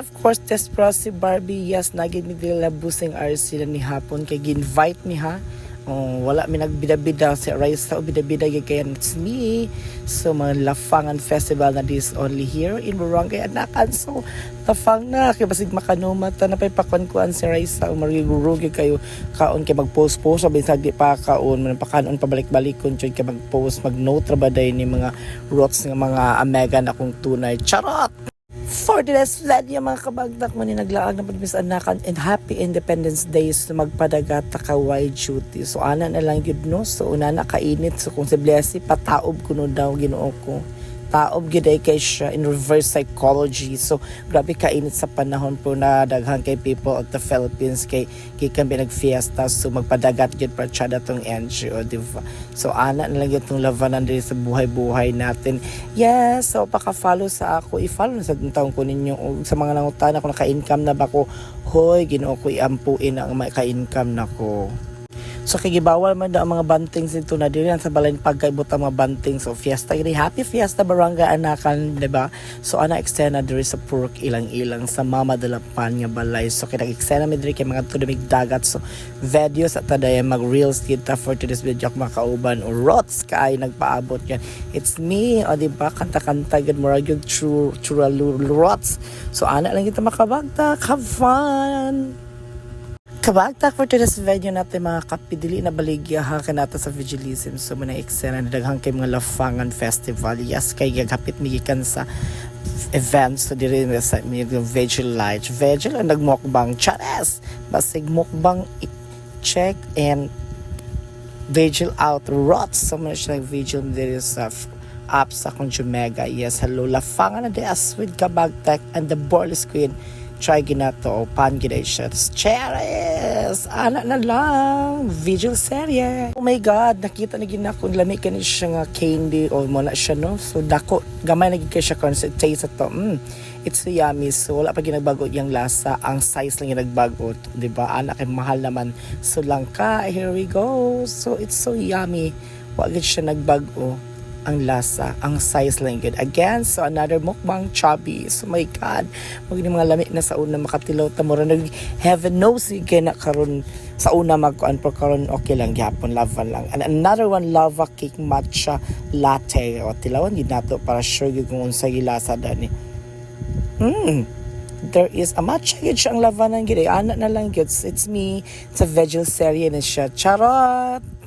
of course, Desperosi Barbie, yes, naging mi dila busing RC sila ni hapon kay ginvite mi ha. Oh, wala mi nagbida-bida si Raisa o bida-bida kay it's me. So mga Lafangan Festival na this only here in Barangay Anakan. So tafang na kay basig makanuma ta na pay pakuan-kuan si Raisa o marigurugi kayo kaon kay mag-post sabi sa di pa kaon man pakanon pabalik-balikon jud kay mag-post mag-note ra ba day ni mga rots nga mga amega na kung tunay. Charot. For the last vlog yung mga kabagdak mo ni naglaag na Miss Anakan and Happy Independence Day so magpadagat ka wide duty. So ana na lang yun no. So una na kainit. So kung si Blessy pataob ko no daw ginoo ko. Taob giday kay siya in reverse psychology. So grabe kainit sa panahon po na daghan kay people of the Philippines kay kami nagfiesta so magpadagat gid para tsada tong NGO diba. So ana na lang itong labanan diri sa buhay-buhay natin. Yes, so paka-follow sa ako. I-follow na sa taong ko ninyo sa mga nangutana kung naka-income na ba ko. Hoy, Ginoo ko iampuin ang ka-income nako. So kagibawal man daw ang mga bantings dito na dili sa balay pagkaibot ang mga banting. So fiesta gini, happy fiesta Barangay Anakan, diba? So ana eksena diri sa Purok ilang-ilang sa Mama de la Pan nga balay. So kaya eksena mi diri kay mga tudumig dagat. So videos at taday mag reels kita for today's video mga kauban o rots kay nagpaabot yan. It's me, o diba? Kanta-kanta gud mo gyud true rots. So ana lang kita makabagta, have fun. Kabagtak for today's video natin mga kapidili na baligya ha kanata sa vigilism. So muna eksena na daghang kay mga Lafangan Festival. Yes, kay gagapit migikan sa events so diri sa yung vigil light. Vigil ang nagmukbang chares. Basig mukbang check and vigil out rots. So muna siya vigil diri sa up sa kung Jumega. Yes, hello Lafangan na as with Kabagtak and the Borlis Queen. Try ginato o pan giday siya. Cheers! Anak na lang! Vigil serye! Oh my God! Nakita na gina kung lami ka ni siya nga candy o muna siya no. So dako, gamay na gina siya kung taste ito. It's so yummy. So wala pa ginagbago yung lasa. Ang size lang yung nagbago. Diba? Anak ay mahal naman. So langka, here we go. So it's so yummy. Wag siya nagbago. Ang lasa, ang size lang good. Again, so another mukbang chubby. So my God, mag mga lamig na sa una makatilaw tamura nag heaven knows kay na karon sa una magkuan per karon okay lang gyapon lava lang. And another one lava cake matcha latte o tilawan gid nato para sure gyud kung unsa gilasa dani. There is a matcha gid siya ang lava nang gid. Ana na lang gid. It's me. It's a veggie serye na siya. Charot.